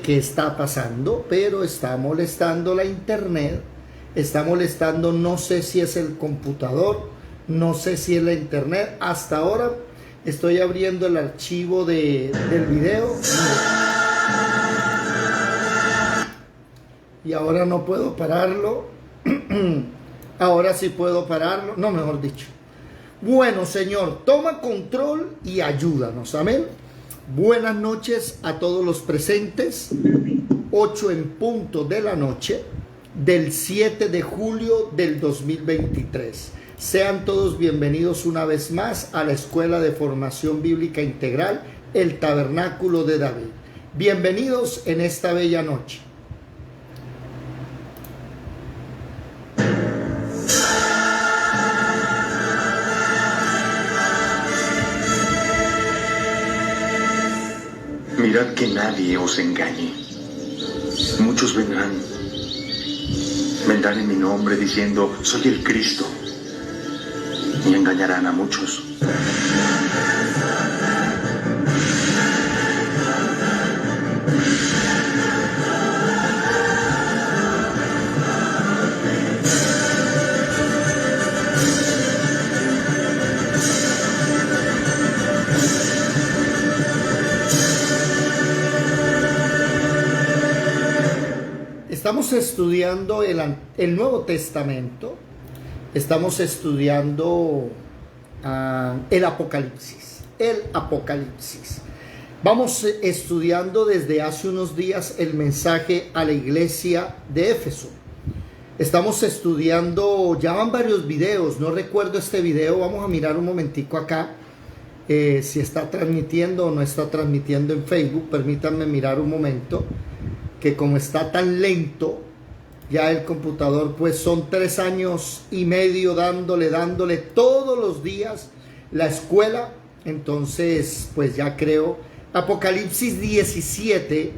qué está pasando, pero está molestando la internet, está molestando, no sé si es el computador, no sé si es la internet. Hasta ahora estoy abriendo el archivo del video y ahora no puedo pararlo. Ahora sí puedo pararlo, no, mejor dicho. Bueno, Señor, toma control y ayúdanos, amén. Buenas noches a todos los presentes. 8 en punto de la noche del 7 de julio del 2023. Sean todos bienvenidos una vez más a la Escuela de Formación Bíblica Integral, el Tabernáculo de David. Bienvenidos en esta bella noche. Mirad que nadie os engañe. Muchos vendrán en mi nombre diciendo, soy el Cristo, y engañarán a muchos. Estamos estudiando el Nuevo Testamento, estamos estudiando el Apocalipsis. Vamos estudiando desde hace unos días el mensaje a la iglesia de Éfeso. Estamos estudiando, ya van varios videos, no recuerdo este video, vamos a mirar un momentico acá, si está transmitiendo o no está transmitiendo en Facebook, permítanme mirar un momento. Que como está tan lento ya el computador, pues son 3 años y medio dándole todos los días la escuela. Entonces pues ya creo, Apocalipsis 17,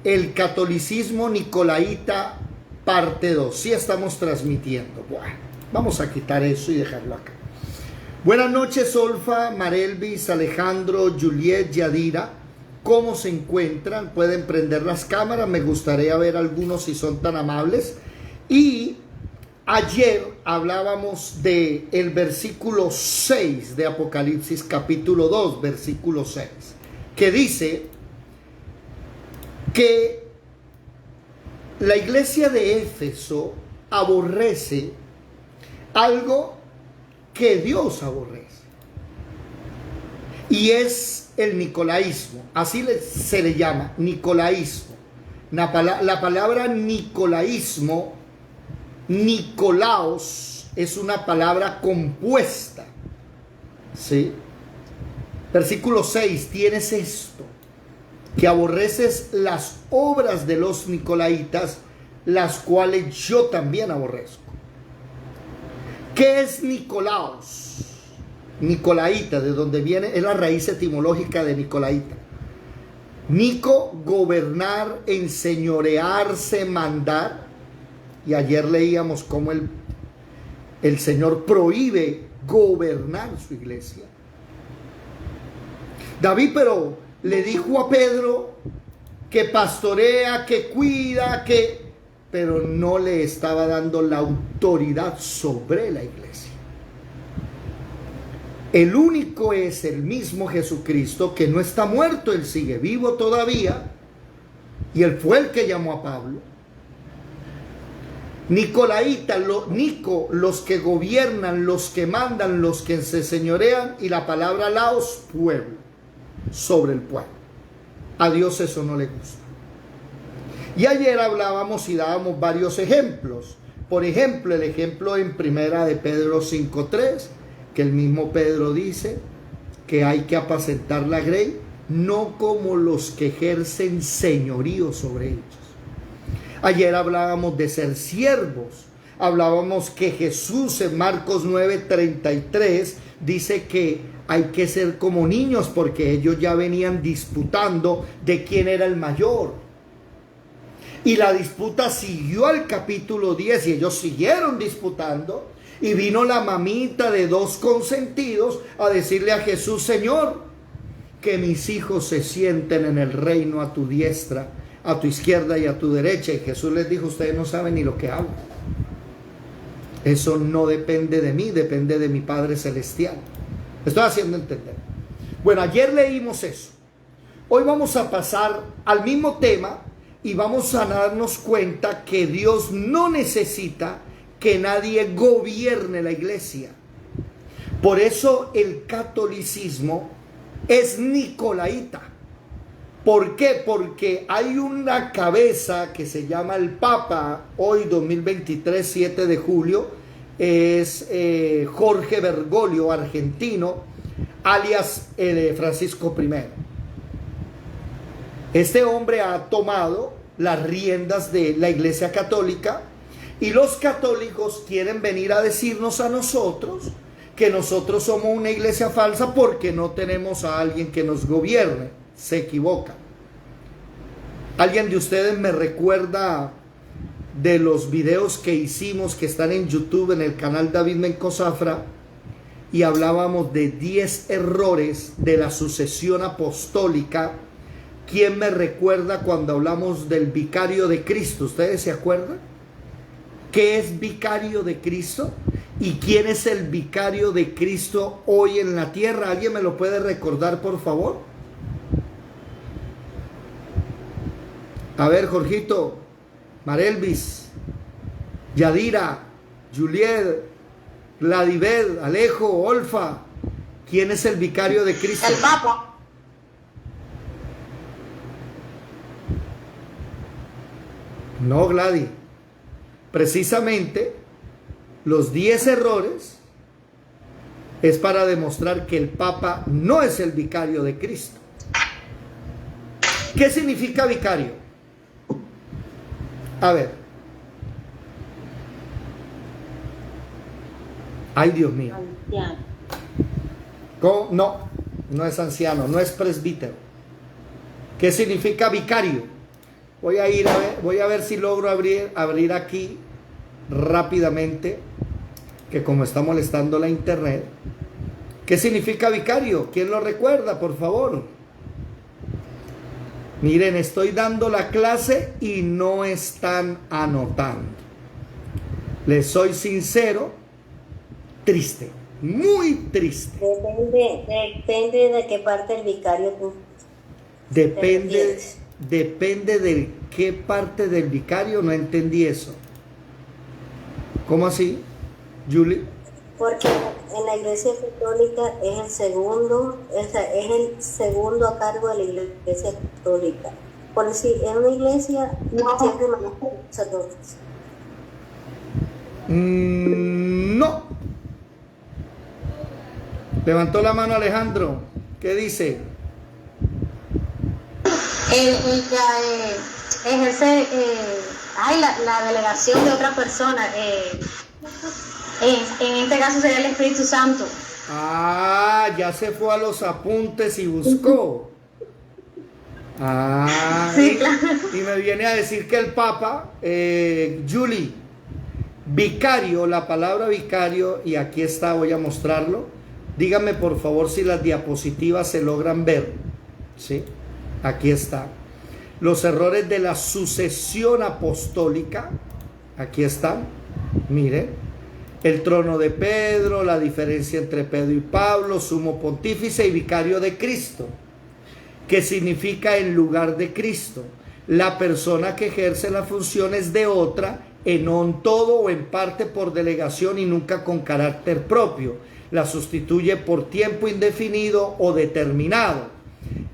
el catolicismo nicolaíta, parte 2. Sí estamos transmitiendo. Bueno, vamos a quitar eso y dejarlo acá. Buenas noches, Olfa, Marelvis, Alejandro, Juliet, Yadira. ¿Cómo se encuentran? Pueden prender las cámaras, me gustaría ver algunos si son tan amables. Y ayer hablábamos de el versículo 6 de Apocalipsis capítulo 2, versículo 6, que dice que la iglesia de Éfeso aborrece algo que Dios aborrece, y es el nicolaísmo. Así se le llama, nicolaísmo. La palabra nicolaísmo, Nicolaos, es una palabra compuesta, ¿sí? Versículo 6, tienes esto, que aborreces las obras de los nicolaitas, las cuales yo también aborrezco. ¿Qué es Nicolaos? Nicolaíta, de donde viene, es la raíz etimológica de nicolaíta. Nico, gobernar, enseñorearse, mandar. Y ayer leíamos cómo el Señor prohíbe gobernar su iglesia. David, pero le dijo a Pedro que pastorea, que cuida, pero no le estaba dando la autoridad sobre la iglesia. El único es el mismo Jesucristo, que no está muerto, Él sigue vivo todavía, y Él fue el que llamó a Pablo. Nicolaíta, los que gobiernan, los que mandan, los que se señorean, y la palabra laos, pueblo, sobre el pueblo. A Dios eso no le gusta. Y ayer hablábamos y dábamos varios ejemplos. Por ejemplo, el ejemplo en primera de Pedro 5:3, que el mismo Pedro dice que hay que apacentar la grey, no como los que ejercen señorío sobre ellos. Ayer hablábamos de ser siervos, hablábamos que Jesús en Marcos 9:33 dice que hay que ser como niños, porque ellos ya venían disputando de quién era el mayor. Y la disputa siguió al capítulo 10 y ellos siguieron disputando. Y vino la mamita de 2 consentidos a decirle a Jesús: Señor, que mis hijos se sienten en el reino a tu diestra a tu izquierda y a tu derecha. Y Jesús les dijo, ustedes no saben ni lo que hablan. Eso no depende de mí, depende de mi Padre Celestial. ¿Me estoy haciendo entender? Bueno, ayer leímos eso. Hoy vamos a pasar al mismo tema y vamos a darnos cuenta que Dios no necesita que nadie gobierne la iglesia. Por eso el catolicismo es nicolaíta. ¿Por qué? Porque hay una cabeza que se llama el Papa, hoy 2023, 7 de julio, es Jorge Bergoglio, argentino, alias Francisco I. Este hombre ha tomado las riendas de la Iglesia Católica y los católicos quieren venir a decirnos a nosotros que nosotros somos una iglesia falsa porque no tenemos a alguien que nos gobierne. Se equivoca. ¿Alguien de ustedes me recuerda de los videos que hicimos que están en YouTube en el canal David Mencozafra? Y hablábamos de 10 errores de la sucesión apostólica. ¿Quién me recuerda cuando hablamos del vicario de Cristo? ¿Ustedes se acuerdan? ¿Qué es vicario de Cristo? ¿Y quién es el vicario de Cristo hoy en la tierra? ¿Alguien me lo puede recordar, por favor? A ver, Jorgito, Marelvis, Yadira, Juliet, Gladibel, Alejo, Olfa. ¿Quién es el vicario de Cristo? El Papa. No, Gladys. Precisamente los 10 errores es para demostrar que el Papa no es el vicario de Cristo. ¿Qué significa vicario? A ver. Ay, Dios mío. Anciano. ¿Cómo? No, no es anciano, no es presbítero. ¿Qué significa vicario? Voy a ver si logro abrir aquí rápidamente, que como está molestando la internet. ¿Qué significa vicario? ¿Quién lo recuerda, por favor? Miren, estoy dando la clase y no están anotando. Les soy sincero, triste, muy triste. Depende de qué parte del vicario tú Depende de qué parte del vicario. No entendí eso. ¿Cómo así, Julie? Porque en la iglesia católica es el segundo, es el segundo a cargo de la iglesia católica. Por decir, en una iglesia siempre manejan los sacerdotes. No. Levantó la mano Alejandro. ¿Qué dice? Ella ejerce la delegación de otra persona. En este caso sería el Espíritu Santo. Ah, ya se fue a los apuntes y buscó. Ah, Sí, claro. y me viene a decir que el Papa, Julie, vicario, la palabra vicario, y aquí está, voy a mostrarlo. Díganme por favor si las diapositivas se logran ver. ¿Sí? Aquí está. Los errores de la sucesión apostólica. Aquí están. Miren. El trono de Pedro, la diferencia entre Pedro y Pablo, sumo pontífice y vicario de Cristo. ¿Qué significa en lugar de Cristo? La persona que ejerce las funciones de otra, en todo o en parte por delegación y nunca con carácter propio. La sustituye por tiempo indefinido o determinado.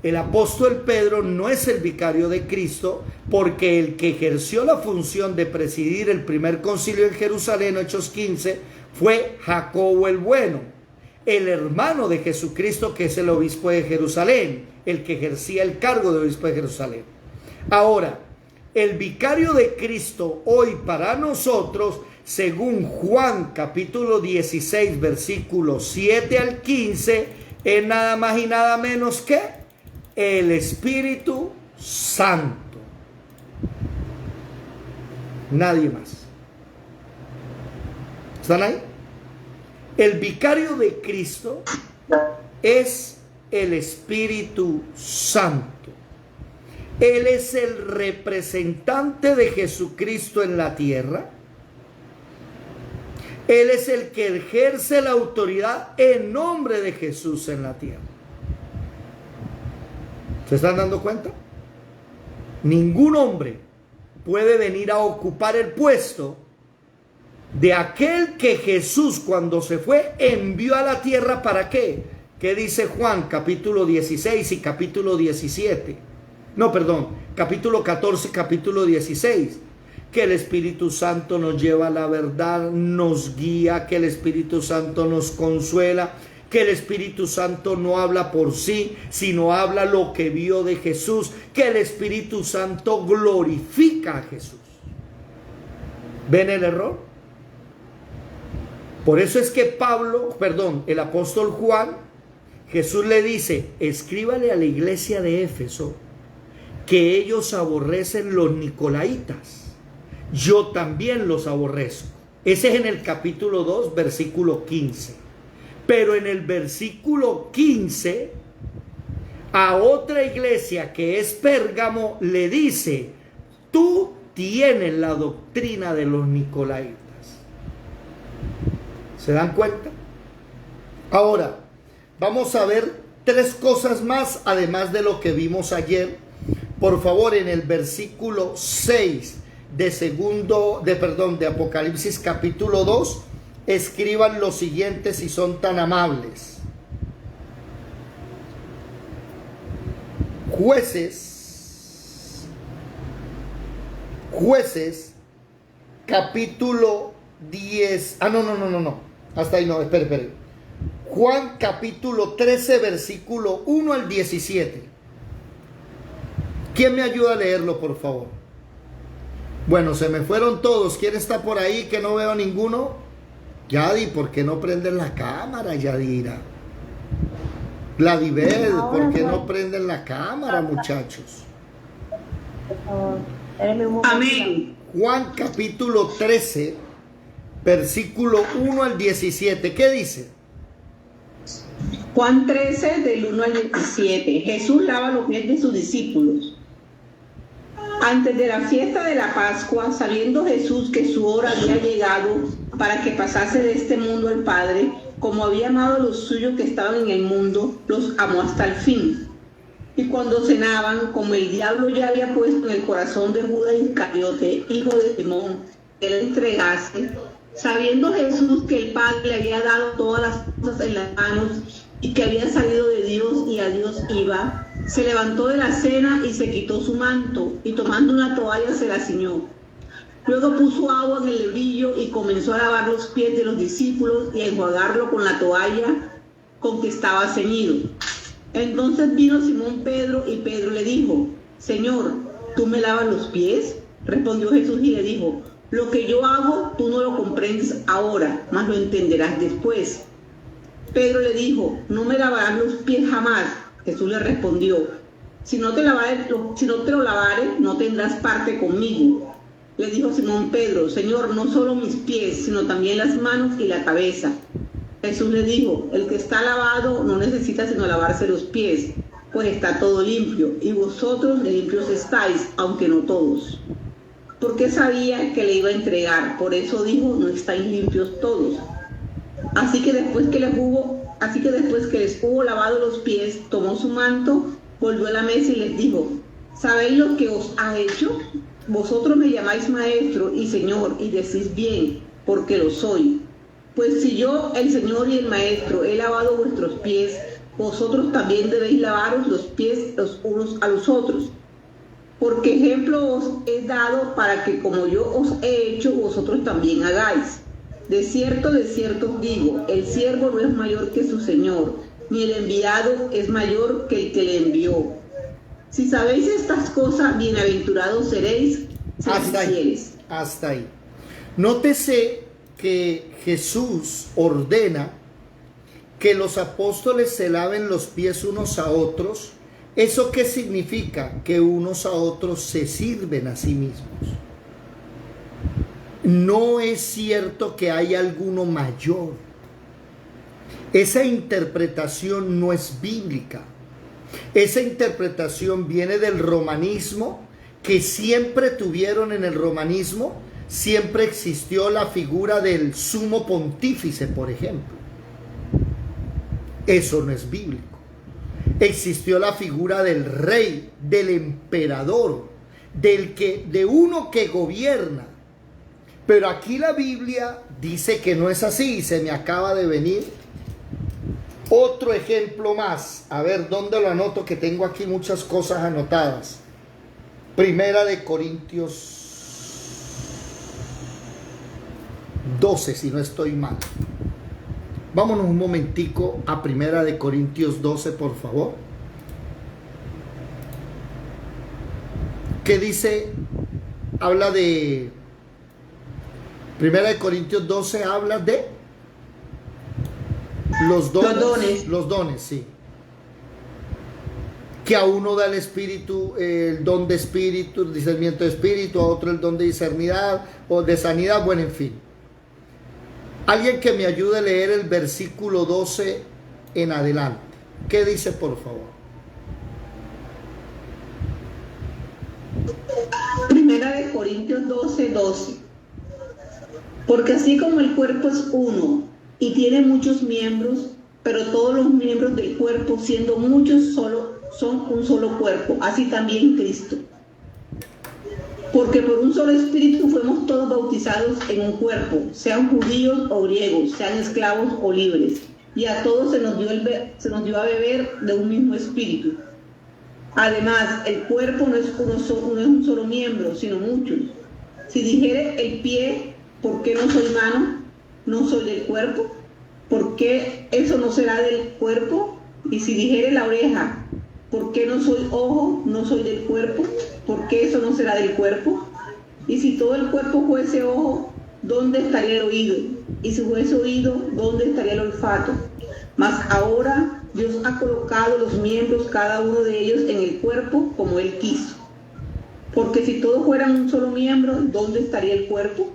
El apóstol Pedro no es el vicario de Cristo porque el que ejerció la función de presidir el primer concilio en Jerusalén, Hechos 15, fue Jacobo el Bueno, el hermano de Jesucristo, que es el obispo de Jerusalén, el que ejercía el cargo de obispo de Jerusalén. Ahora, el vicario de Cristo hoy para nosotros, según Juan capítulo 16, versículos 7 al 15, es nada más y nada menos que el Espíritu Santo. Nadie más. ¿Están ahí? El vicario de Cristo es el Espíritu Santo. Él es el representante de Jesucristo en la tierra. Él es el que ejerce la autoridad en nombre de Jesús en la tierra. ¿Se están dando cuenta? Ningún hombre puede venir a ocupar el puesto de aquel que Jesús, cuando se fue, envió a la tierra. ¿Para qué? ¿Qué dice Juan capítulo 16 y capítulo 17? No, perdón, capítulo 14, capítulo 16. Que el Espíritu Santo nos lleva a la verdad, nos guía, que el Espíritu Santo nos consuela, que el Espíritu Santo no habla por sí, sino habla lo que vio de Jesús, que el Espíritu Santo glorifica a Jesús. ¿Ven el error? Por eso es que el apóstol Juan, Jesús le dice, escríbale a la iglesia de Éfeso que ellos aborrecen los nicolaitas. Yo también los aborrezco. Ese es en el capítulo 2, versículo 15. Pero en el versículo 15, a otra iglesia que es Pérgamo, le dice, tú tienes la doctrina de los nicolaitas. ¿Se dan cuenta? Ahora, vamos a ver 3 cosas más, además de lo que vimos ayer. Por favor, en el versículo 6 de Apocalipsis capítulo 2, escriban lo siguiente si son tan amables. Jueces capítulo 10. No. Hasta ahí no, espere. Juan capítulo 13, versículo 1 al 17. ¿Quién me ayuda a leerlo, por favor? Bueno, se me fueron todos. ¿Quién está por ahí que no veo ninguno? Yadi, ¿por qué no prenden la cámara, Yadira? Vladimir, ¿por qué no prenden la cámara, muchachos? Amén. Juan capítulo 13, versículo 1 al 17. ¿Qué dice? Juan 13, del 1 al 17. Jesús lava los pies de sus discípulos. Antes de la fiesta de la Pascua, sabiendo Jesús que su hora había llegado para que pasase de este mundo al Padre, como había amado a los suyos que estaban en el mundo, los amó hasta el fin. Y cuando cenaban, como el diablo ya había puesto en el corazón de Judas Iscariote, hijo de Simón, que le entregase, sabiendo Jesús que el Padre le había dado todas las cosas en las manos y que había salido de Dios y a Dios iba, se levantó de la cena y se quitó su manto, y tomando una toalla se la ciñó. Luego puso agua en el lebrillo y comenzó a lavar los pies de los discípulos y a enjuagarlo con la toalla con que estaba ceñido. Entonces vino Simón Pedro y Pedro le dijo, Señor, ¿tú me lavas los pies? Respondió Jesús y le dijo, lo que yo hago tú no lo comprendes ahora, mas lo entenderás después. Pedro le dijo, no me lavarás los pies jamás. Jesús le respondió, si no te lo lavare, no tendrás parte conmigo. Le dijo Simón Pedro, Señor, no solo mis pies, sino también las manos y la cabeza. Jesús le dijo, el que está lavado no necesita sino lavarse los pies, pues está todo limpio, y vosotros limpios estáis, aunque no todos. Porque sabía que le iba a entregar, por eso dijo, no estáis limpios todos. Así que después que les hubo lavado los pies, tomó su manto, volvió a la mesa y les dijo, ¿sabéis lo que os ha hecho? Vosotros me llamáis maestro y señor, y decís bien, porque lo soy. Pues si yo, el Señor y el Maestro, he lavado vuestros pies, vosotros también debéis lavaros los pies los unos a los otros. Porque ejemplo os he dado para que como yo os he hecho, vosotros también hagáis. De cierto os digo, el siervo no es mayor que su Señor, ni el enviado es mayor que el que le envió. Si sabéis estas cosas, bienaventurados seréis si las hiciereis. Hasta ahí. Nótese que Jesús ordena que los apóstoles se laven los pies unos a otros. ¿Eso qué significa? Que unos a otros se sirven a sí mismos. No es cierto que haya alguno mayor. Esa interpretación no es bíblica. Esa interpretación viene del romanismo, que siempre tuvieron en el romanismo, siempre existió la figura del sumo pontífice, por ejemplo. Eso no es bíblico. Existió la figura del rey, del emperador, de uno que gobierna. Pero aquí la Biblia dice que no es así, y se me acaba de venir otro ejemplo más. A ver, ¿dónde lo anoto? Que tengo aquí muchas cosas anotadas. Primera de Corintios 12, si no estoy mal. Vámonos un momentico a Primera de Corintios 12, por favor. ¿Qué dice? Habla de... Primera de Corintios 12 habla de los dones. Los dones, sí. Que a uno da el espíritu, el don de espíritu, el discernimiento de espíritu, a otro el don de discernidad o de sanidad, bueno, en fin. Alguien que me ayude a leer el versículo 12 en adelante. ¿Qué dice, por favor? Primera de Corintios 12:12. Porque así como el cuerpo es uno y tiene muchos miembros, pero todos los miembros del cuerpo, siendo muchos, son un solo cuerpo, así también Cristo. Porque por un solo espíritu fuimos todos bautizados en un cuerpo, sean judíos o griegos, sean esclavos o libres, y a todos se nos dio a beber de un mismo espíritu. Además, el cuerpo no es un solo miembro, sino muchos. Si dijere el pie, ¿por qué no soy mano? ¿No soy del cuerpo? ¿Por qué eso no será del cuerpo? Y si dijere la oreja, ¿por qué no soy ojo? ¿No soy del cuerpo? ¿Por qué eso no será del cuerpo? Y si todo el cuerpo fuese ojo, ¿dónde estaría el oído? Y si fuese oído, ¿dónde estaría el olfato? Mas ahora Dios ha colocado los miembros, cada uno de ellos, en el cuerpo como Él quiso. Porque si todos fueran un solo miembro, ¿dónde estaría el cuerpo?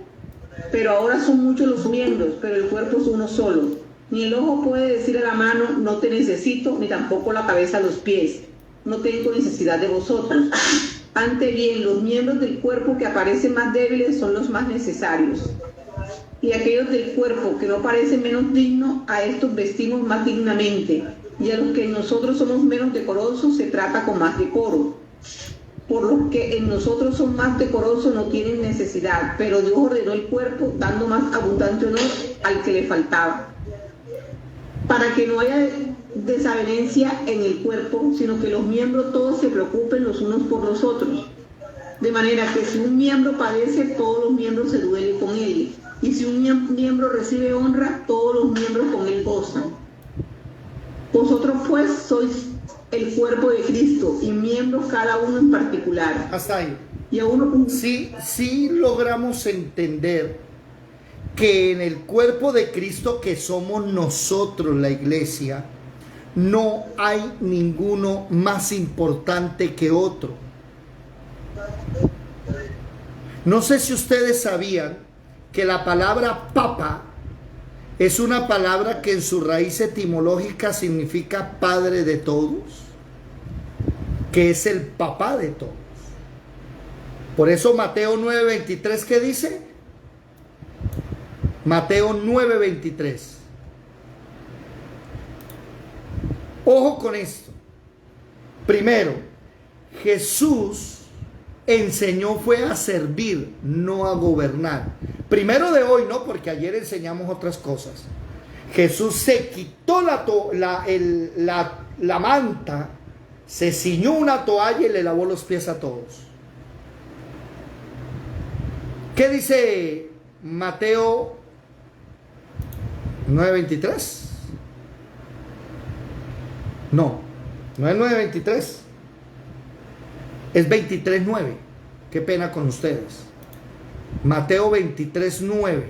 Pero ahora son muchos los miembros, pero el cuerpo es uno solo. Ni el ojo puede decir a la mano, no te necesito, ni tampoco la cabeza a los pies, no tengo necesidad de vosotros. Ante bien, los miembros del cuerpo que aparecen más débiles son los más necesarios. Y aquellos del cuerpo que no parecen menos dignos, a estos vestimos más dignamente. Y a los que nosotros somos menos decorosos, se trata con más decoro. Por los que en nosotros son más decorosos no tienen necesidad, pero Dios ordenó el cuerpo, dando más abundante honor al que le faltaba. Para que no haya desavenencia en el cuerpo, sino que los miembros todos se preocupen los unos por los otros. De manera que si un miembro padece, todos los miembros se duelen con él. Y si un miembro recibe honra, todos los miembros con él gozan. Vosotros pues sois el cuerpo de Cristo y miembros cada uno en particular. Hasta ahí. Y a uno... Sí logramos entender que en el cuerpo de Cristo, que somos nosotros, la iglesia, no hay ninguno más importante que otro. No sé si ustedes sabían que la palabra papa es una palabra que en su raíz etimológica significa padre de todos, que es el papá de todos. Por eso Mateo 9:23, ¿qué dice? Mateo 9:23. Ojo con esto. Primero, Jesús enseñó fue a servir, no a gobernar. Primero de hoy, no, porque ayer enseñamos otras cosas. Jesús se quitó la manta, se ciñó una toalla y le lavó los pies a todos. ¿Qué dice Mateo 9:23? No es 9:23. Es 23:9. Qué pena con ustedes. Mateo 23:9.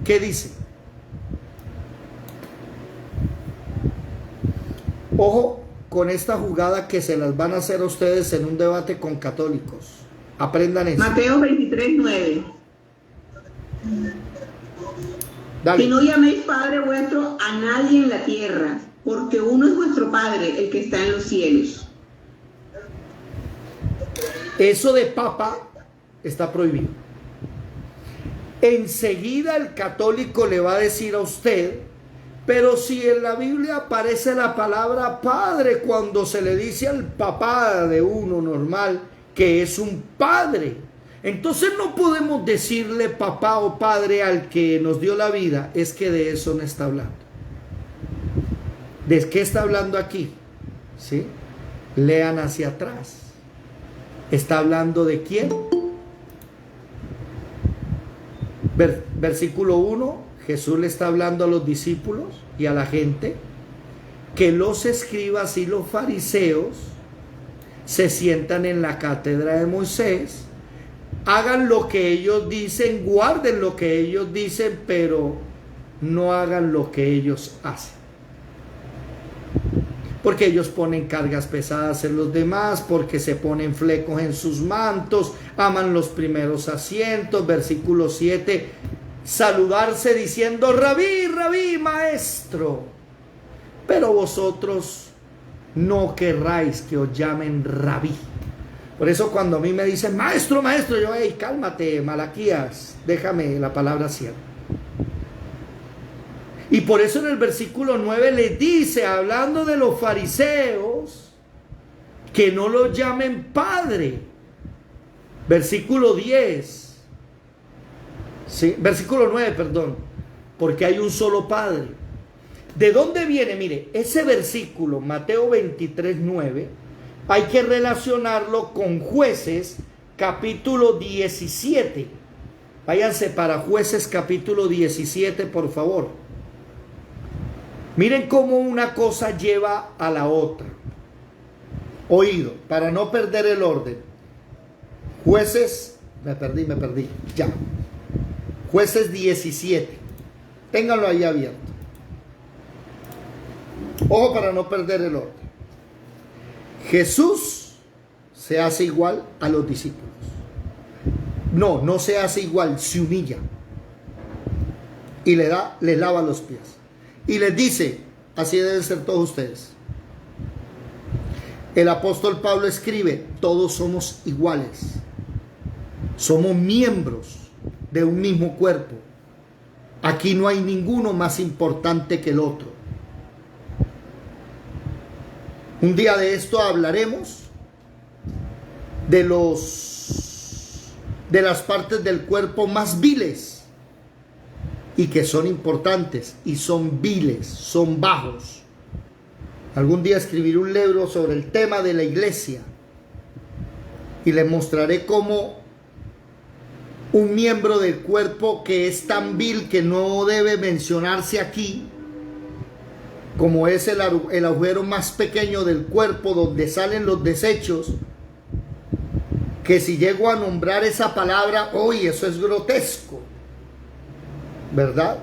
¿Qué dice? Ojo con esta jugada que se las van a hacer a ustedes en un debate con católicos. Aprendan eso. Mateo 23:9. Dale. Y no llaméis Padre vuestro a nadie en la tierra, porque uno es vuestro Padre, el que está en los cielos. Eso de papa está prohibido. Enseguida el católico le va a decir a usted, pero si en la Biblia aparece la palabra padre cuando se le dice al papá de uno normal que es un padre, entonces no podemos decirle papá o padre al que nos dio la vida. Es que de eso no está hablando. ¿De qué está hablando aquí? ¿Sí? Lean hacia atrás. ¿Está hablando de quién? Versículo 1, Jesús le está hablando a los discípulos y a la gente que los escribas y los fariseos se sientan en la cátedra de Moisés, hagan lo que ellos dicen, guarden lo que ellos dicen, pero no hagan lo que ellos hacen. Porque ellos ponen cargas pesadas en los demás, porque se ponen flecos en sus mantos, aman los primeros asientos. Versículo 7, saludarse diciendo rabí, rabí, maestro. Pero vosotros no querráis que os llamen rabí. Por eso cuando a mí me dicen maestro, maestro, yo, hey, cálmate, Malaquías, déjame la palabra cierta. Y por eso en el versículo 9 les dice, hablando de los fariseos, que no los llamen padre. Versículo 10, ¿sí? Versículo 9, perdón, porque hay un solo padre. ¿De dónde viene? Mire, ese versículo, Mateo 23, 9, hay que relacionarlo con Jueces, capítulo 17. Váyanse para Jueces, capítulo 17, por favor. Miren cómo una cosa lleva a la otra. Oído, para no perder el orden. Jueces, me perdí, ya. Jueces 17. Ténganlo ahí abierto. Ojo para no perder el orden. Jesús se hace igual a los discípulos. No se hace igual, se humilla. Y les lava los pies. Y les dice, así deben ser todos ustedes. El apóstol Pablo escribe, todos somos iguales. Somos miembros de un mismo cuerpo. Aquí no hay ninguno más importante que el otro. Un día de esto hablaremos de las partes del cuerpo más viles y que son importantes y son viles, son bajos. Algún día escribiré un libro sobre el tema de la iglesia y les mostraré cómo un miembro del cuerpo que es tan vil que no debe mencionarse aquí, como es el agujero más pequeño del cuerpo donde salen los desechos, que si llego a nombrar esa palabra, hoy eso es grotesco, ¿verdad?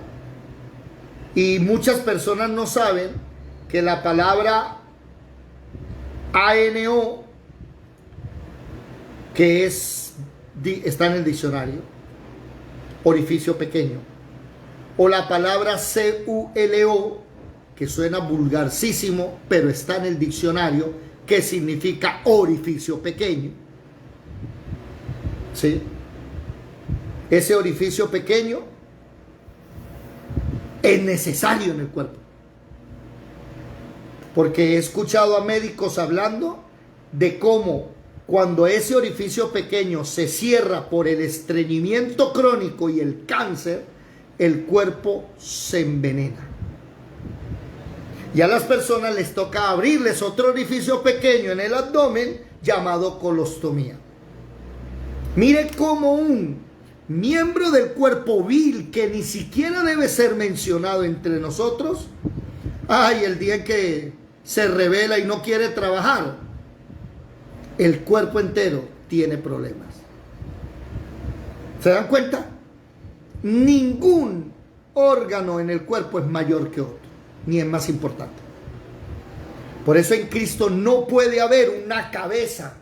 Y muchas personas no saben que la palabra ANO, que está en el diccionario, orificio pequeño, o la palabra CULO, que suena vulgarcísimo, pero está en el diccionario, que significa orificio pequeño. ¿Sí? Ese orificio pequeño es necesario en el cuerpo. Porque he escuchado a médicos hablando de cómo cuando ese orificio pequeño se cierra por el estreñimiento crónico y el cáncer, el cuerpo se envenena. Y a las personas les toca abrirles otro orificio pequeño en el abdomen llamado colostomía. Mire cómo un miembro del cuerpo vil que ni siquiera debe ser mencionado entre nosotros, el día en que se revela y no quiere trabajar, el cuerpo entero tiene problemas. ¿Se dan cuenta? Ningún órgano en el cuerpo es mayor que otro, ni es más importante. Por eso en Cristo no puede haber una cabeza,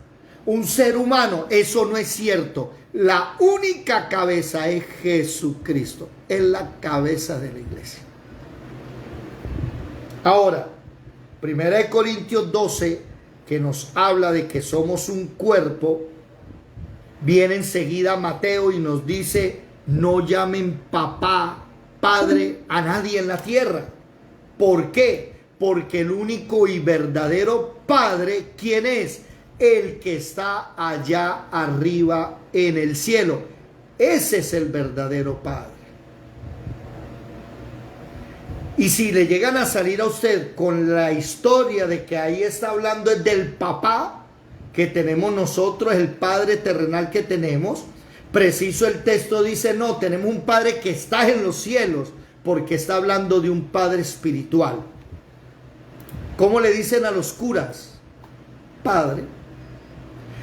un ser humano. Eso no es cierto. La única cabeza es Jesucristo. Es la cabeza de la iglesia. Ahora, Primera de Corintios 12, que nos habla de que somos un cuerpo, viene enseguida Mateo y nos dice, no llamen papá, padre a nadie en la tierra. ¿Por qué? Porque el único y verdadero padre, ¿quién es? El que está allá arriba en el cielo. Ese es el verdadero padre. Y si le llegan a salir a usted con la historia de que ahí está hablando es del papá que tenemos nosotros, el padre terrenal que tenemos, preciso el texto dice, no, tenemos un padre que está en los cielos, porque está hablando de un padre espiritual. ¿Cómo le dicen a los curas? Padre.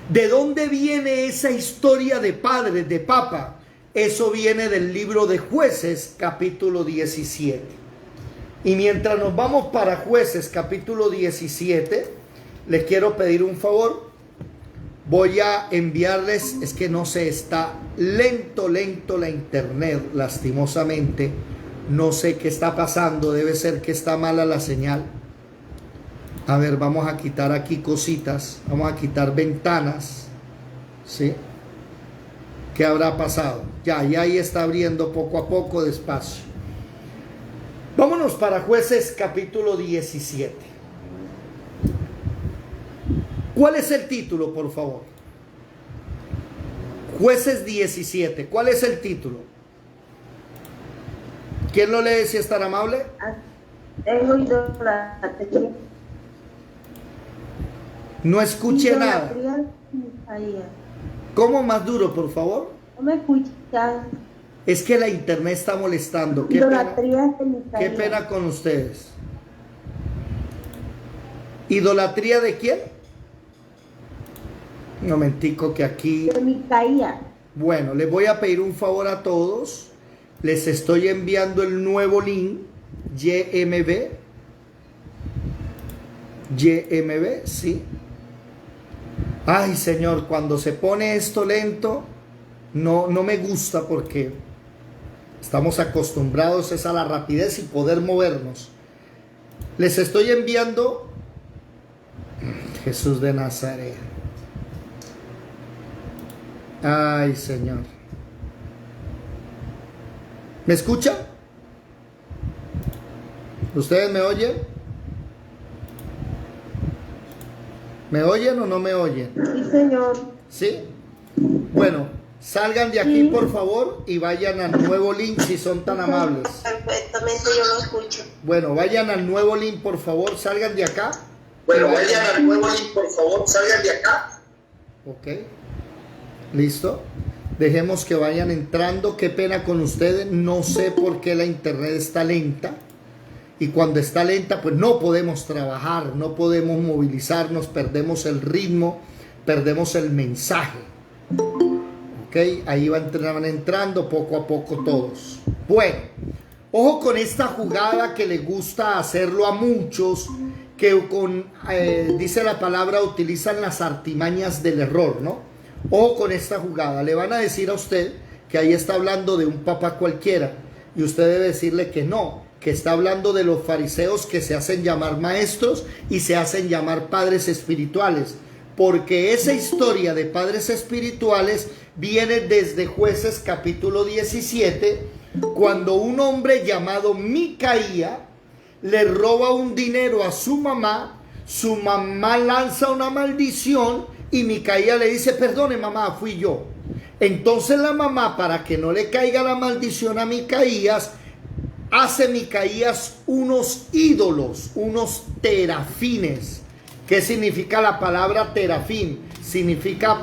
¿De dónde viene esa historia de padre, de papa? Eso viene del libro de Jueces, capítulo 17. Y mientras nos vamos para Jueces capítulo 17, les quiero pedir un favor. Voy a enviarles, es que no sé, está lento la internet, lastimosamente. No sé qué está pasando, debe ser que está mala la señal. A ver, vamos a quitar aquí cositas, vamos a quitar ventanas, ¿sí? ¿Qué habrá pasado? Ya ahí está abriendo poco a poco, despacio. Vámonos para Jueces capítulo 17. ¿Cuál es el título, por favor? Jueces 17. ¿Cuál es el título? ¿Quién lo lee si es tan amable? Tengo idolatría. No escuché nada. Idolatría en Micaía. ¿Cómo más duro, por favor? No me escuchan. Es que la internet está molestando. Qué Idolatría pena, en Micaía. qué pena con ustedes. ¿Idolatría de quién? Un momentico que aquí... De Micaía. Bueno, les voy a pedir un favor a todos. Les estoy enviando el nuevo link. YMB, sí. Ay, Señor, cuando se pone esto lento, no me gusta porque estamos acostumbrados es a la rapidez y poder movernos. Les estoy enviando Jesús de Nazaret. Ay, Señor. ¿Me escuchan? ¿Ustedes me oyen? ¿Me oyen o no me oyen? Sí, Señor. ¿Sí? Bueno, salgan de aquí, por favor, y vayan al nuevo link si son tan amables. Perfectamente, yo lo escucho. Bueno, vayan al nuevo link, por favor, salgan de acá. Bueno, vayan al nuevo link, por favor, salgan de acá. Ok. ¿Listo? Dejemos que vayan entrando. Qué pena con ustedes. No sé por qué la internet está lenta. Y cuando está lenta, pues no podemos trabajar, no podemos movilizarnos, perdemos el ritmo, perdemos el mensaje. Ok, ahí van entrando poco a poco todos. Bueno, ojo con esta jugada que le gusta hacerlo a muchos, que dice la palabra, utilizan las artimañas del error, ¿no? Ojo con esta jugada. Le van a decir a usted que ahí está hablando de un papá cualquiera, y usted debe decirle que no, que está hablando de los fariseos que se hacen llamar maestros y se hacen llamar padres espirituales, porque esa historia de padres espirituales viene desde Jueces capítulo 17, cuando un hombre llamado Micaía le roba un dinero a su mamá lanza una maldición y Micaía le dice, perdone mamá, fui yo. Entonces la mamá, para que no le caiga la maldición a Micaías, hace Micaías unos ídolos, unos terafines. ¿Qué significa la palabra terafín? Significa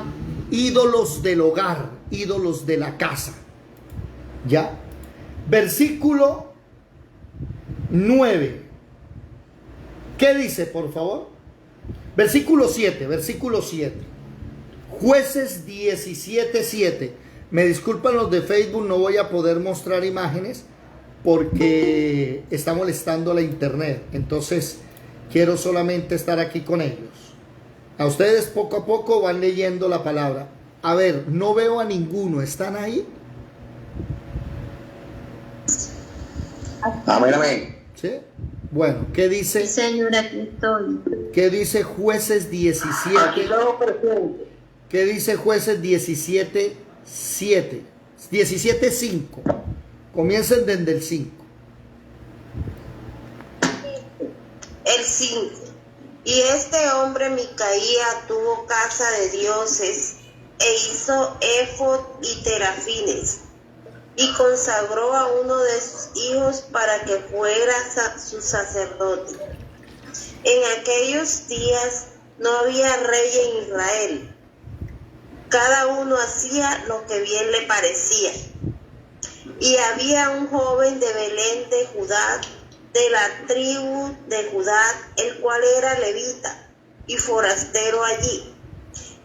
ídolos del hogar, ídolos de la casa. ¿Ya? Versículo 9. ¿Qué dice, por favor? Versículo 7. Jueces 17:7. Me disculpan los de Facebook, no voy a poder mostrar imágenes porque está molestando la internet. Entonces quiero solamente estar aquí con ellos. A ustedes poco a poco van leyendo la palabra. A ver, no veo a ninguno. ¿Están ahí? Amén, amén. ¿Sí? Bueno, ¿qué dice? Sí, señora, aquí estoy. ¿Qué dice Jueces 17? Aquí estamos presentes. ¿Qué dice Jueces 17, 7? 17, 5. Comiencen desde el 5. El 5. Y este hombre Micaía tuvo casa de dioses e hizo éfod y terafines y consagró a uno de sus hijos para que fuera su sacerdote. En aquellos días no había rey en Israel. Cada uno hacía lo que bien le parecía. Y había un joven de Belén de Judá, de la tribu de Judá, el cual era levita y forastero allí.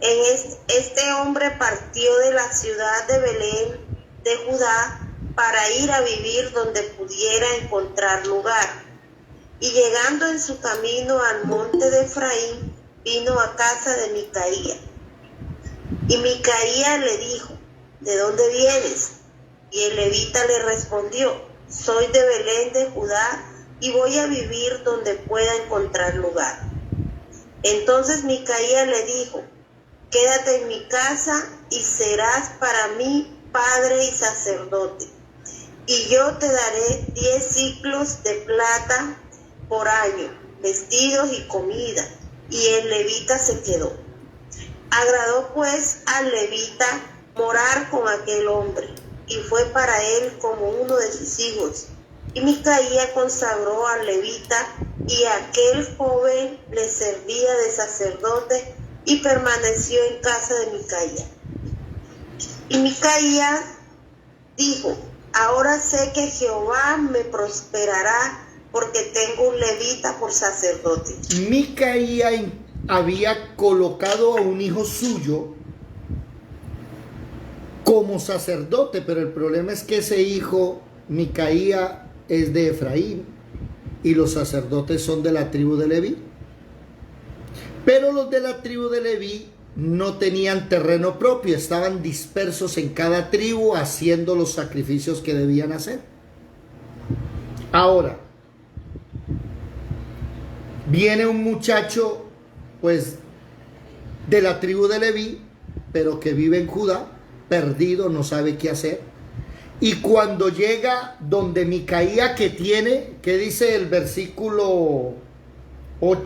Este hombre partió de la ciudad de Belén de Judá para ir a vivir donde pudiera encontrar lugar. Y llegando en su camino al monte de Efraín, vino a casa de Micaía. Y Micaía le dijo: ¿de dónde vienes? Y el levita le respondió: soy de Belén de Judá y voy a vivir donde pueda encontrar lugar. Entonces Micaía le dijo: quédate en mi casa y serás para mí padre y sacerdote. Y yo te daré 10 ciclos de plata por año, vestidos y comida. Y el levita se quedó. Agradó pues al levita morar con aquel hombre, y fue para él como uno de sus hijos. Y Micaía consagró al levita, y aquel joven le servía de sacerdote, y permaneció en casa de Micaía. Y Micaía dijo: ahora sé que Jehová me prosperará, porque tengo un levita por sacerdote. Micaía había colocado a un hijo suyo como sacerdote, pero el problema es que ese hijo, Micaía, es de Efraín y los sacerdotes son de la tribu de Leví. Pero los de la tribu de Leví no tenían terreno propio, estaban dispersos en cada tribu haciendo los sacrificios que debían hacer. Ahora, viene un muchacho, pues, de la tribu de Leví, pero que vive en Judá, perdido, no sabe qué hacer. Y cuando llega donde Micaía, que tiene, ¿qué dice el versículo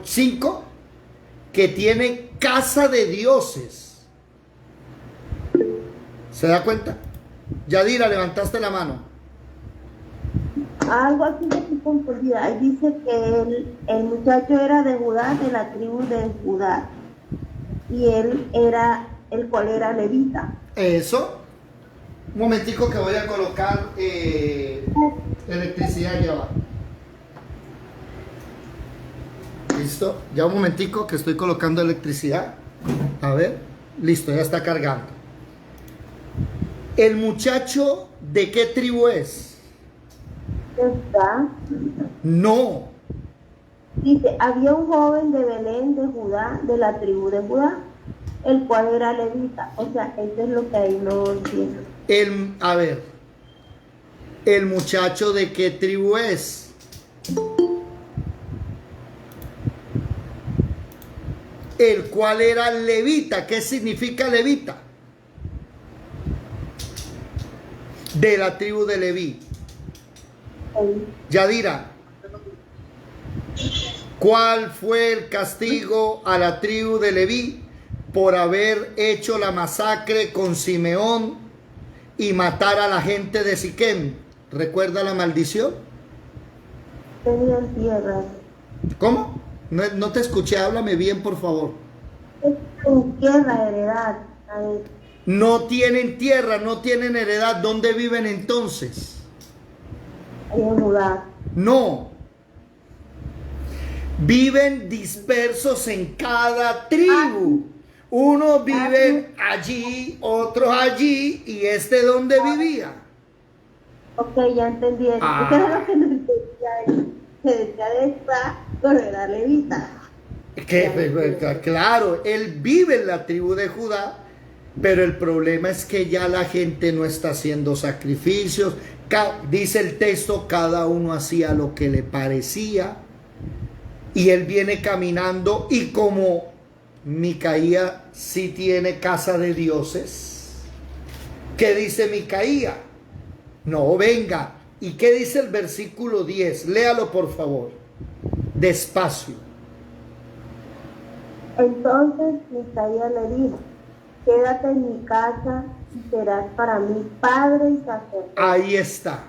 5? Que tiene casa de dioses. ¿Se da cuenta? Yadira, levantaste la mano. Algo así de estoy confundida. Ahí dice que el muchacho era de Judá, de la tribu de Judá. Y él era, el cual era levita. Eso. Un momentico que voy a colocar electricidad ya va. Listo. Ya un momentico que estoy colocando electricidad. A ver. Listo, ya está cargando. ¿El muchacho de qué tribu es? Está. No. Dice, había un joven de Belén de Judá, de la tribu de Judá, el cual era levita. O sea, eso es lo que ahí no entiendo. A ver. ¿El muchacho de qué tribu es? El cual era levita. ¿Qué significa levita? De la tribu de Leví. Yadira, ¿cuál fue el castigo a la tribu de Leví por haber hecho la masacre con Simeón y matar a la gente de Siquem? ¿Recuerda la maldición? Tenían tierra. ¿Cómo? No te escuché, háblame bien, por favor. En tierra, heredad. A ver. No tienen tierra, no tienen heredad. ¿Dónde viven entonces? Ahí en Judá. No. Viven dispersos en cada tribu. Unos viven allí, otros allí, y ¿dónde vivía? Ok, ya entendí. Eso era lo que no entendía ahí. Se decía de esta, pero era levita. Claro, él vive en la tribu de Judá, pero el problema es que ya la gente no está haciendo sacrificios. Dice el texto, cada uno hacía lo que le parecía. Y él viene caminando, y como Micaía sí tiene casa de dioses, ¿qué dice Micaía? No, venga. ¿Y qué dice el versículo 10? Léalo por favor, despacio. Entonces Micaía le dijo: quédate en mi casa y serás para mí padre y sacerdote. Ahí está.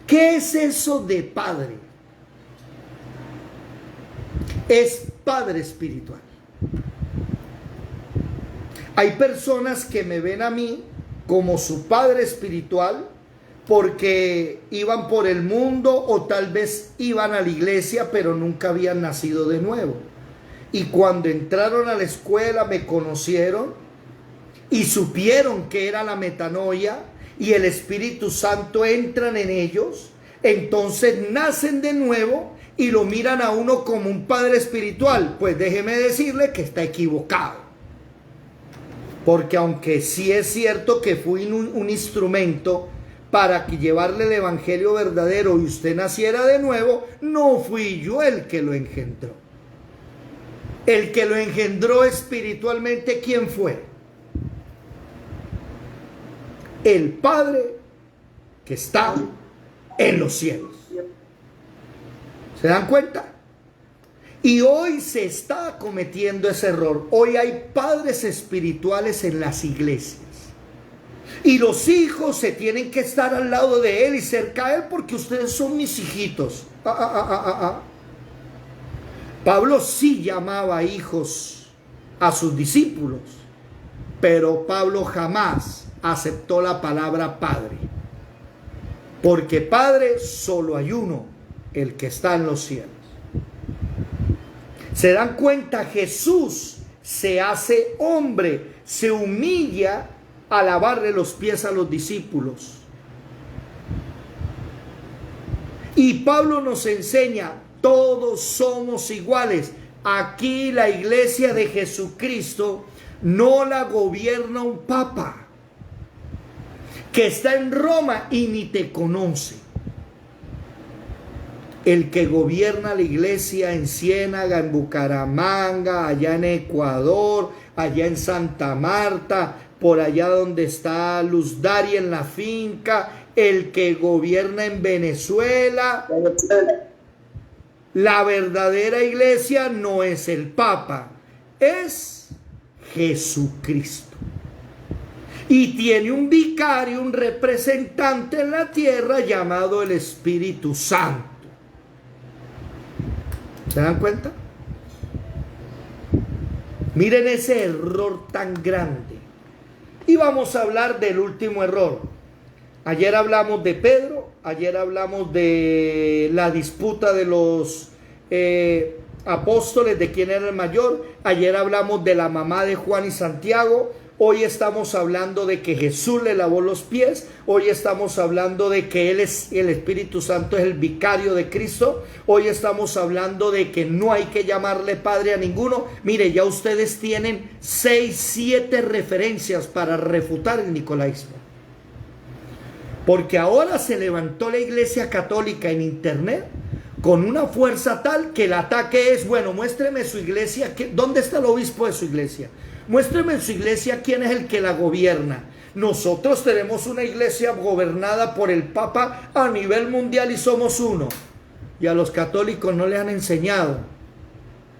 ¿Qué es eso de padre? Es padre espiritual. Hay personas que me ven a mí como su padre espiritual porque iban por el mundo o tal vez iban a la iglesia pero nunca habían nacido de nuevo. Y cuando entraron a la escuela me conocieron y supieron que era la metanoia y el Espíritu Santo entran en ellos, entonces nacen de nuevo y lo miran a uno como un padre espiritual. Pues déjeme decirle que está equivocado. Porque aunque sí es cierto que fui un instrumento para que llevarle el evangelio verdadero y usted naciera de nuevo, no fui yo el que lo engendró. El que lo engendró espiritualmente, ¿quién fue? El Padre que está en los cielos. ¿Se dan cuenta? Y hoy se está cometiendo ese error. Hoy hay padres espirituales en las iglesias. Y los hijos se tienen que estar al lado de él y cerca de él porque ustedes son mis hijitos. Pablo sí llamaba hijos a sus discípulos, pero Pablo jamás aceptó la palabra padre. Porque padre solo hay uno, el que está en los cielos. ¿Se dan cuenta? Jesús se hace hombre, se humilla a lavarle los pies a los discípulos. Y Pablo nos enseña, todos somos iguales. Aquí la iglesia de Jesucristo no la gobierna un papa que está en Roma y ni te conoce. El que gobierna la iglesia en Ciénaga, en Bucaramanga, allá en Ecuador, allá en Santa Marta, por allá donde está Luz Dari en la finca, el que gobierna en Venezuela. La verdadera iglesia no es el Papa, es Jesucristo. Y tiene un vicario, un representante en la tierra llamado el Espíritu Santo. ¿Se dan cuenta? Miren ese error tan grande. Y vamos a hablar del último error. Ayer hablamos de Pedro, ayer hablamos de la disputa de los apóstoles, de quién era el mayor. Ayer hablamos de la mamá de Juan y Santiago. Hoy estamos hablando de que Jesús le lavó los pies. Hoy estamos hablando de que Él es el Espíritu Santo, es el vicario de Cristo. Hoy estamos hablando de que no hay que llamarle padre a ninguno. Mire, ya ustedes tienen 6, 7 referencias para refutar el nicolaísmo. Porque ahora se levantó la Iglesia Católica en internet con una fuerza tal que el ataque es, bueno, muéstreme su iglesia, ¿dónde está el obispo de su iglesia? Muéstreme en su iglesia quién es el que la gobierna. Nosotros tenemos una iglesia gobernada por el Papa a nivel mundial y somos uno. Y a los católicos no les han enseñado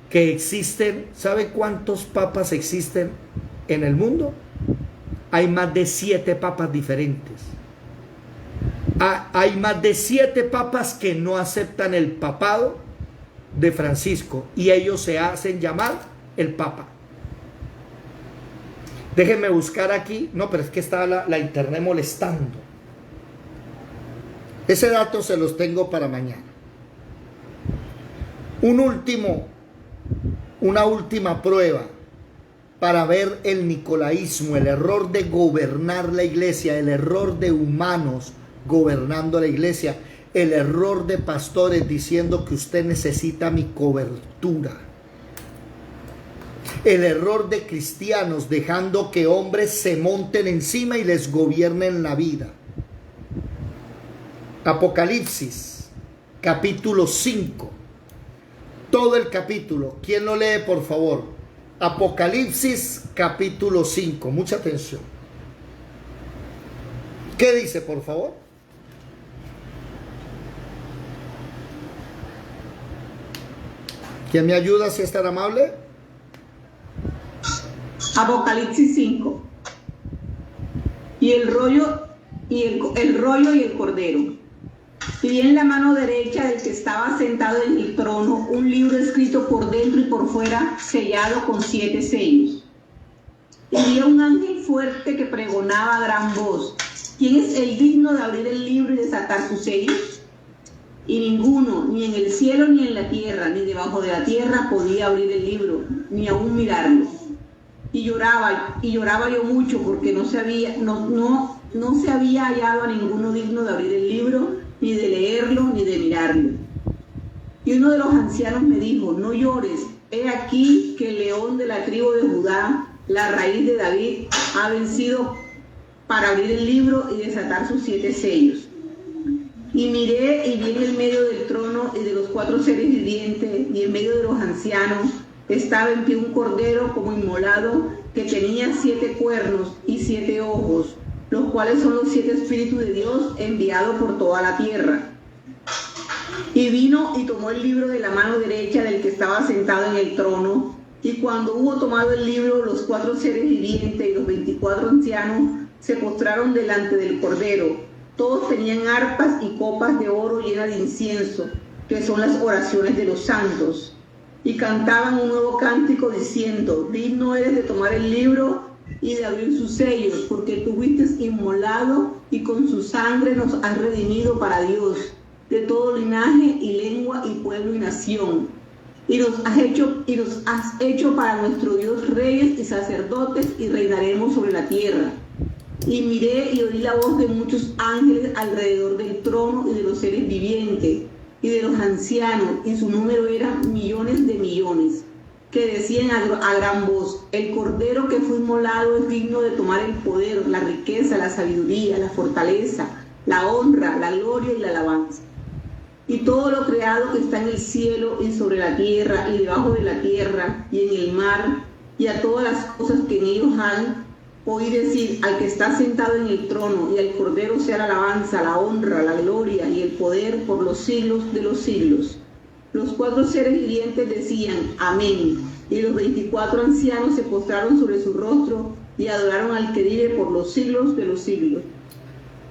que existen, ¿sabe cuántos papas existen en el mundo? Hay más de 7 papas diferentes. Hay más de 7 papas que no aceptan el papado de Francisco y ellos se hacen llamar el Papa. Déjenme buscar aquí. No, pero es que está la internet molestando. Ese dato se los tengo para mañana. Una última prueba para ver el nicolaísmo, el error de gobernar la iglesia, el error de humanos gobernando la iglesia, el error de pastores diciendo que usted necesita mi cobertura. El error de cristianos dejando que hombres se monten encima y les gobiernen la vida. Apocalipsis, capítulo 5. todo el capítulo. ¿Quién lo lee, por favor? Apocalipsis capítulo 5. Mucha atención. ¿Qué dice, por favor? ¿Quién me ayuda, si es tan amable? Apocalipsis 5. Y el rollo y el cordero. Y vi en la mano derecha del que estaba sentado en el trono un libro escrito por dentro y por fuera, sellado con 7 sellos. Y vi a un ángel fuerte que pregonaba a gran voz: ¿quién es el digno de abrir el libro y desatar sus sellos? Y ninguno, ni en el cielo, ni en la tierra, ni debajo de la tierra, podía abrir el libro, ni aún mirarlo. Y lloraba yo mucho, porque no se había hallado a ninguno digno de abrir el libro, ni de leerlo, ni de mirarlo. Y uno de los ancianos me dijo: no llores, he aquí que el león de la tribu de Judá, la raíz de David, ha vencido para abrir el libro y desatar sus 7 sellos. Y miré y vi en el medio del trono y de los 4 seres vivientes y en medio de los ancianos estaba en pie un cordero como inmolado, que tenía 7 cuernos y 7 ojos, los cuales son los 7 espíritus de Dios enviados por toda la tierra. Y vino y tomó el libro de la mano derecha del que estaba sentado en el trono, y cuando hubo tomado el libro, los 4 seres vivientes y los 24 ancianos se postraron delante del cordero. Todos tenían arpas y copas de oro llenas de incienso, que son las oraciones de los santos. Y cantaban un nuevo cántico diciendo: digno eres de tomar el libro y de abrir sus sellos, porque tú fuiste inmolado y con su sangre nos has redimido para Dios, de todo linaje y lengua y pueblo y nación. Y nos has hecho para nuestro Dios reyes y sacerdotes, y reinaremos sobre la tierra. Y miré y oí la voz de muchos ángeles alrededor del trono y de los seres vivientes y de los ancianos, y su número era millones de millones, que decían a gran voz: el cordero que fue inmolado es digno de tomar el poder, la riqueza, la sabiduría, la fortaleza, la honra, la gloria y la alabanza. Y todo lo creado que está en el cielo y sobre la tierra y debajo de la tierra y en el mar, y a todas las cosas que en ellos han, oí decir al que está sentado en el trono y al cordero sea la alabanza, la honra, la gloria y el poder por los siglos de los siglos. Los 4 seres vivientes decían: amén. Y los 24 ancianos se postraron sobre su rostro y adoraron al que vive por los siglos de los siglos.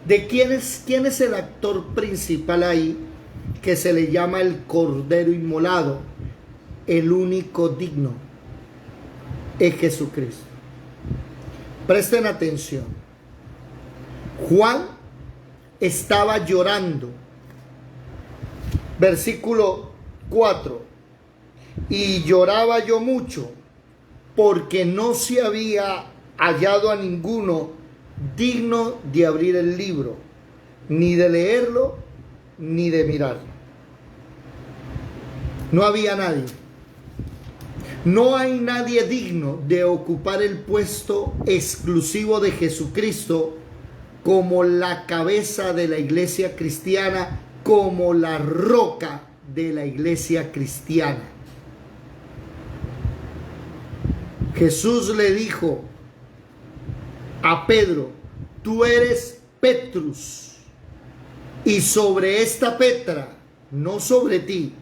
¿De quién es el actor principal ahí, que se le llama el Cordero Inmolado? El único digno es Jesucristo. Presten atención. Juan estaba llorando. Versículo 4. Y lloraba yo mucho, porque no se había hallado a ninguno digno de abrir el libro, ni de leerlo, ni de mirarlo. No había nadie. No hay nadie digno de ocupar el puesto exclusivo de Jesucristo como la cabeza de la iglesia cristiana, como la roca de la iglesia cristiana. Jesús le dijo a Pedro: tú eres Petrus, y sobre esta Petra, no sobre ti,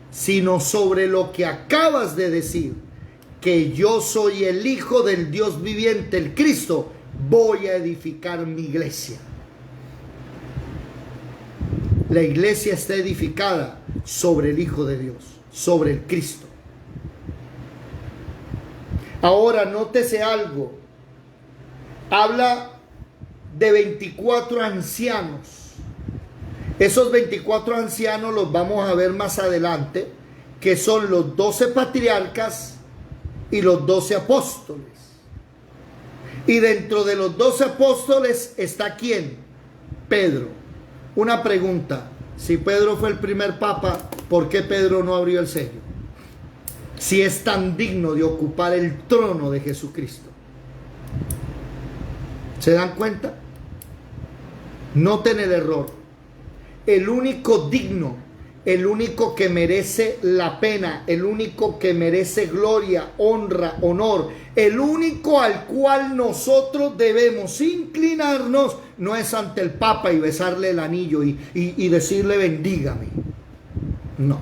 sino sobre lo que acabas de decir, que yo soy el Hijo del Dios viviente, el Cristo, voy a edificar mi iglesia. La iglesia está edificada sobre el Hijo de Dios, sobre el Cristo. Ahora, nótese algo. Habla de 24 ancianos. Esos 24 ancianos los vamos a ver más adelante, que son los 12 patriarcas y los 12 apóstoles. Y dentro de los 12 apóstoles está ¿quién? Pedro. Una pregunta: si Pedro fue el primer papa, ¿por qué Pedro no abrió el sello? Si es tan digno de ocupar el trono de Jesucristo. ¿Se dan cuenta? Noten el error. El único digno el único que merece la pena, el único que merece gloria, honra, honor, el único al cual nosotros debemos inclinarnos, no es ante el Papa y besarle el anillo y decirle bendígame. No.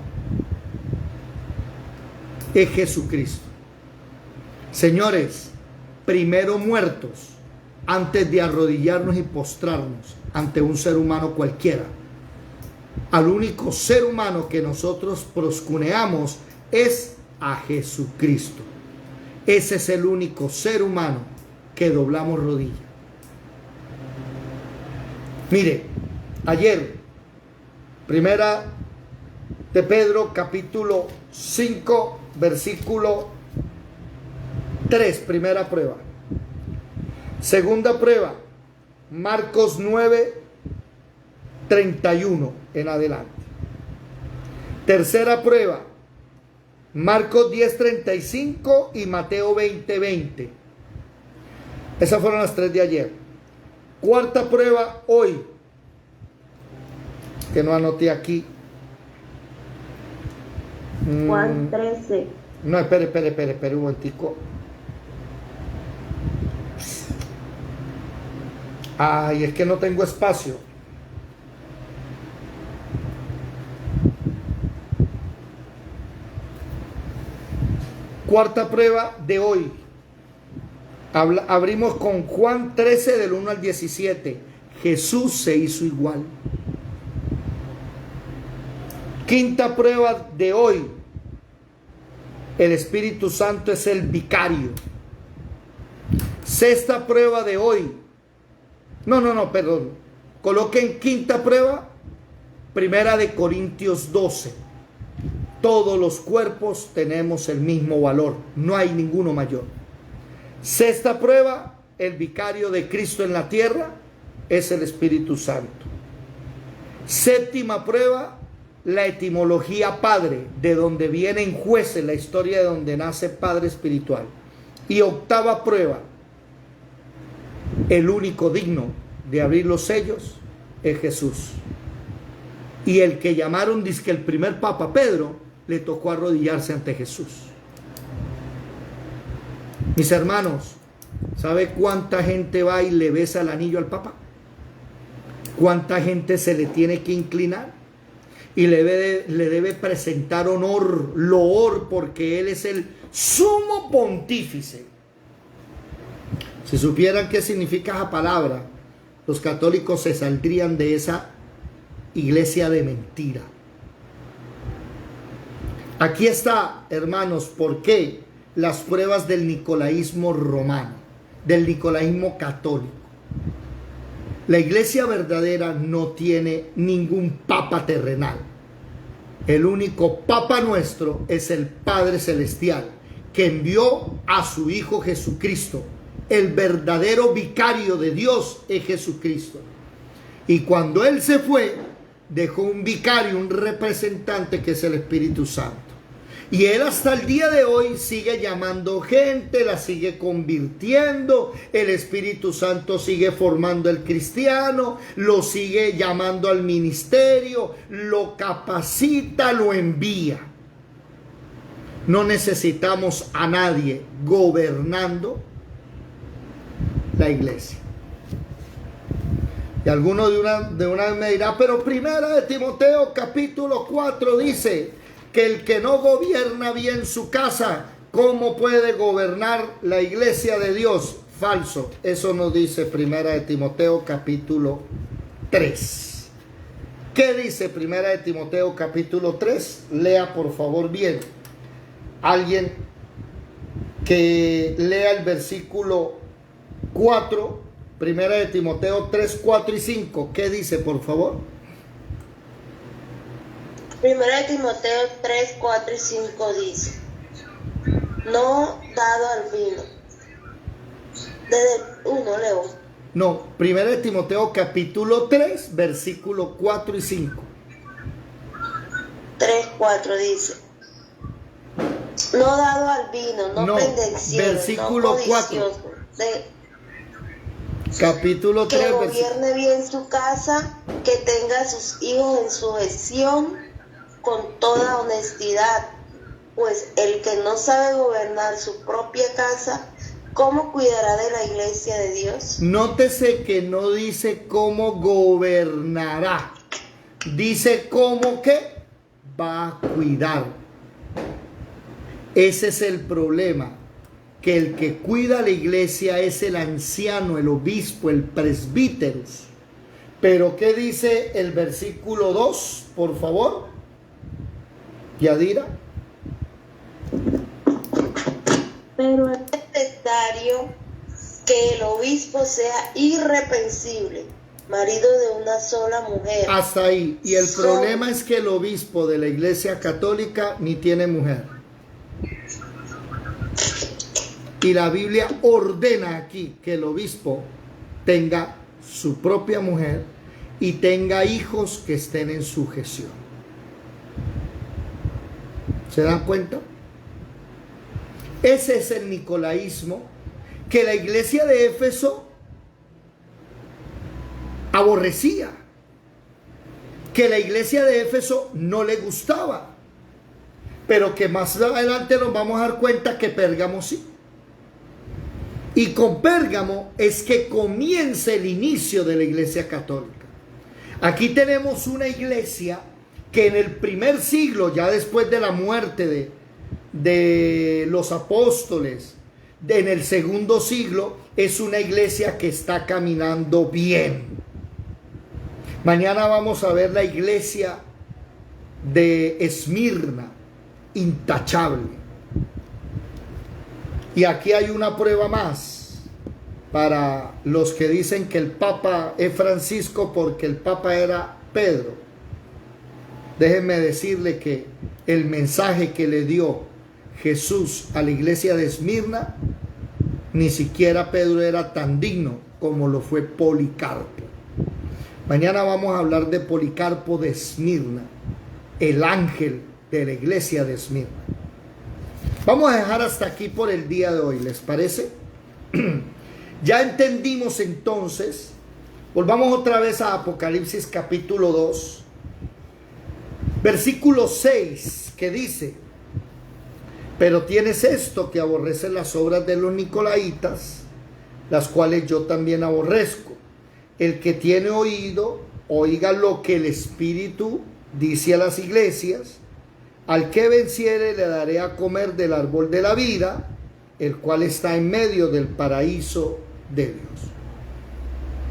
Es Jesucristo. Señores, primero muertos antes de arrodillarnos y postrarnos ante un ser humano cualquiera. Al único ser humano que nosotros proscuneamos es a Jesucristo. Ese es el único ser humano que doblamos rodilla. Mire, ayer, primera de Pedro, capítulo 5, versículo 3, primera prueba. Segunda prueba, Marcos 9, 31 en adelante. Tercera prueba, Marcos 10, 35 y Mateo 20, 20. Esas fueron las 3 de ayer. Cuarta prueba hoy, que no anoté aquí. Juan 13. No, espere un momentico. Ay, es que no tengo espacio. Cuarta prueba de hoy. Abrimos con Juan 13 del 1 al 17. Jesús se hizo igual. Quinta prueba de hoy. El Espíritu Santo es el vicario. Sexta prueba de hoy. Perdón. Coloquen quinta prueba. Primera de Corintios 12. Todos los cuerpos tenemos el mismo valor. No hay ninguno mayor. Sexta prueba. El vicario de Cristo en la tierra es el Espíritu Santo. Séptima prueba. La etimología padre, de donde vienen jueces, la historia de donde nace padre espiritual. Y octava prueba, el único digno de abrir los sellos es Jesús. Y el que llamaron, dizque el primer papa, Pedro, le tocó arrodillarse ante Jesús. Mis hermanos, ¿sabe cuánta gente va y le besa el anillo al papa? ¿Cuánta gente se le tiene que inclinar? Y le debe presentar honor, loor, porque él es el sumo pontífice. Si supieran qué significa esa palabra, los católicos se saldrían de esa iglesia de mentira. Aquí está, hermanos, por qué las pruebas del nicolaísmo romano, del nicolaísmo católico. La iglesia verdadera no tiene ningún papa terrenal. El único papa nuestro es el Padre Celestial, que envió a su Hijo Jesucristo. El verdadero vicario de Dios es Jesucristo. Y cuando Él se fue, dejó un vicario, un representante, que es el Espíritu Santo. Y Él hasta el día de hoy sigue llamando gente, la sigue convirtiendo. El Espíritu Santo sigue formando el cristiano, lo sigue llamando al ministerio, lo capacita, lo envía. No necesitamos a nadie gobernando la iglesia. Y alguno de una vez me dirá, pero primera de Timoteo capítulo 4 dice que el que no gobierna bien su casa, ¿cómo puede gobernar la iglesia de Dios? Falso. Eso nos dice primera de Timoteo capítulo 3. ¿Qué dice primera de Timoteo capítulo 3? Lea por favor bien. Alguien que lea el versículo 4, primera de Timoteo 3, 4 y 5. ¿Qué dice por favor? Primera de Timoteo 3, 4 y 5 dice: no dado al vino. Desde el 1 leo. No, primera de Timoteo capítulo 3, versículo 4 y 5. 3, 4 dice: no dado al vino, no pendenciero, versículo no 4. Capítulo 3, que gobierne bien su casa, que tenga a sus hijos en sujeción, con toda honestidad, pues el que no sabe gobernar su propia casa, ¿cómo cuidará de la iglesia de Dios? Nótese que no dice cómo gobernará, dice cómo que va a cuidar. Ese es el problema, que el que cuida la iglesia es el anciano, el obispo, el presbítero. Pero ¿qué dice el versículo 2, por favor? Yadira. Pero es necesario que el obispo sea irreprensible, marido de una sola mujer. Hasta ahí. Y el problema es que el obispo de la iglesia católica ni tiene mujer. Y la Biblia ordena aquí que el obispo tenga su propia mujer y tenga hijos que estén en sujeción. ¿Se dan cuenta? Ese es el nicolaísmo que la iglesia de Éfeso aborrecía, que la iglesia de Éfeso no le gustaba, pero que más adelante nos vamos a dar cuenta que Pérgamo sí. Y con Pérgamo es que comienza el inicio de la iglesia católica. Aquí tenemos una iglesia que en el primer siglo, ya después de la muerte de los apóstoles, en el segundo siglo, es una iglesia que está caminando bien. Mañana vamos a ver la iglesia de Esmirna, intachable. Y aquí hay una prueba más para los que dicen que el Papa es Francisco porque el Papa era Pedro. Déjenme decirle que el mensaje que le dio Jesús a la iglesia de Esmirna, ni siquiera Pedro era tan digno como lo fue Policarpo. Mañana vamos a hablar de Policarpo de Esmirna, el ángel de la iglesia de Esmirna. Vamos a dejar hasta aquí por el día de hoy, ¿les parece? Ya entendimos entonces, volvamos otra vez a Apocalipsis capítulo 2, versículo 6, que dice: pero tienes esto, que aborreces las obras de los nicolaitas, las cuales yo también aborrezco. El que tiene oído, oiga lo que el Espíritu dice a las iglesias. Al que venciere le daré a comer del árbol de la vida, el cual está en medio del paraíso de Dios.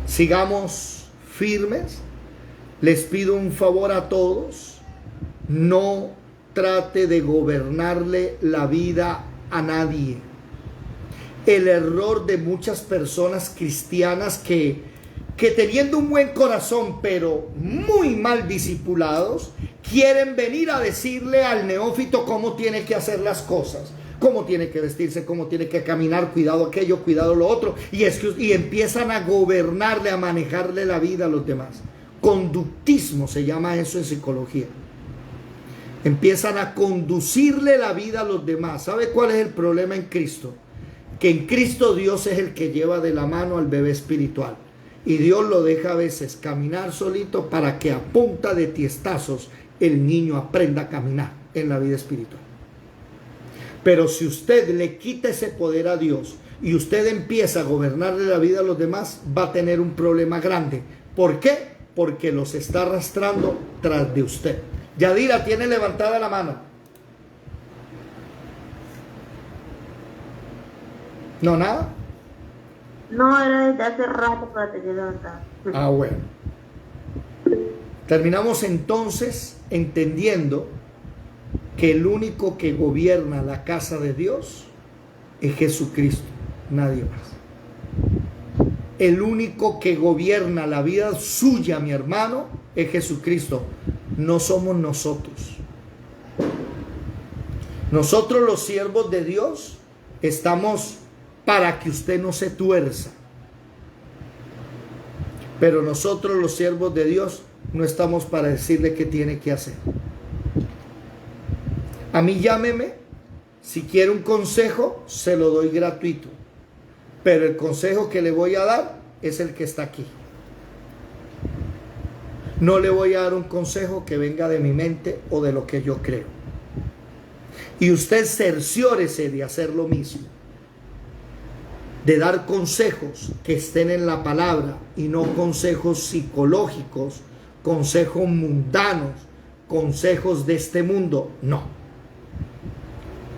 Sigamos firmes. Les pido un favor a todos. No trate de gobernarle la vida a nadie. El error de muchas personas cristianas que teniendo un buen corazón pero muy mal discipulados, quieren venir a decirle al neófito cómo tiene que hacer las cosas, cómo tiene que vestirse, cómo tiene que caminar, cuidado aquello, cuidado lo otro, y empiezan a gobernarle, a manejarle la vida a los demás. Conductismo se llama eso en psicología. Empiezan a conducirle la vida a los demás. ¿Sabe cuál es el problema en Cristo? Que en Cristo Dios es el que lleva de la mano al bebé espiritual. Y Dios lo deja a veces caminar solito para que a punta de tiestazos el niño aprenda a caminar en la vida espiritual. Pero si usted le quita ese poder a Dios y usted empieza a gobernarle la vida a los demás, va a tener un problema grande. ¿Por qué? Porque los está arrastrando tras de usted. Yadira tiene levantada la mano. ¿No, nada? No, era desde hace rato para tener levantada. Ah, bueno. Terminamos entonces entendiendo que el único que gobierna la casa de Dios es Jesucristo, nadie más. El único que gobierna la vida suya, mi hermano, es Jesucristo. No somos nosotros. Nosotros los siervos de Dios estamos para que usted no se tuerza. Pero nosotros los siervos de Dios no estamos para decirle qué tiene que hacer. A mí llámeme, si quiere un consejo, se lo doy gratuito. Pero el consejo que le voy a dar es el que está aquí. No le voy a dar un consejo que venga de mi mente o de lo que yo creo. Y usted cerciórese de hacer lo mismo, de dar consejos que estén en la palabra y no consejos psicológicos, consejos mundanos, consejos de este mundo. No.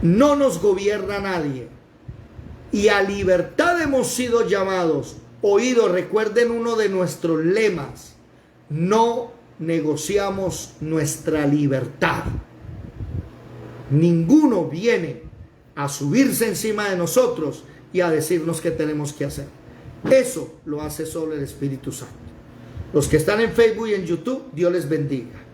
No nos gobierna nadie. Y a libertad hemos sido llamados. Oído, recuerden uno de nuestros lemas: no negociamos nuestra libertad. Ninguno viene a subirse encima de nosotros y a decirnos qué tenemos que hacer. Eso lo hace solo el Espíritu Santo. Los que están en Facebook y en YouTube, Dios les bendiga.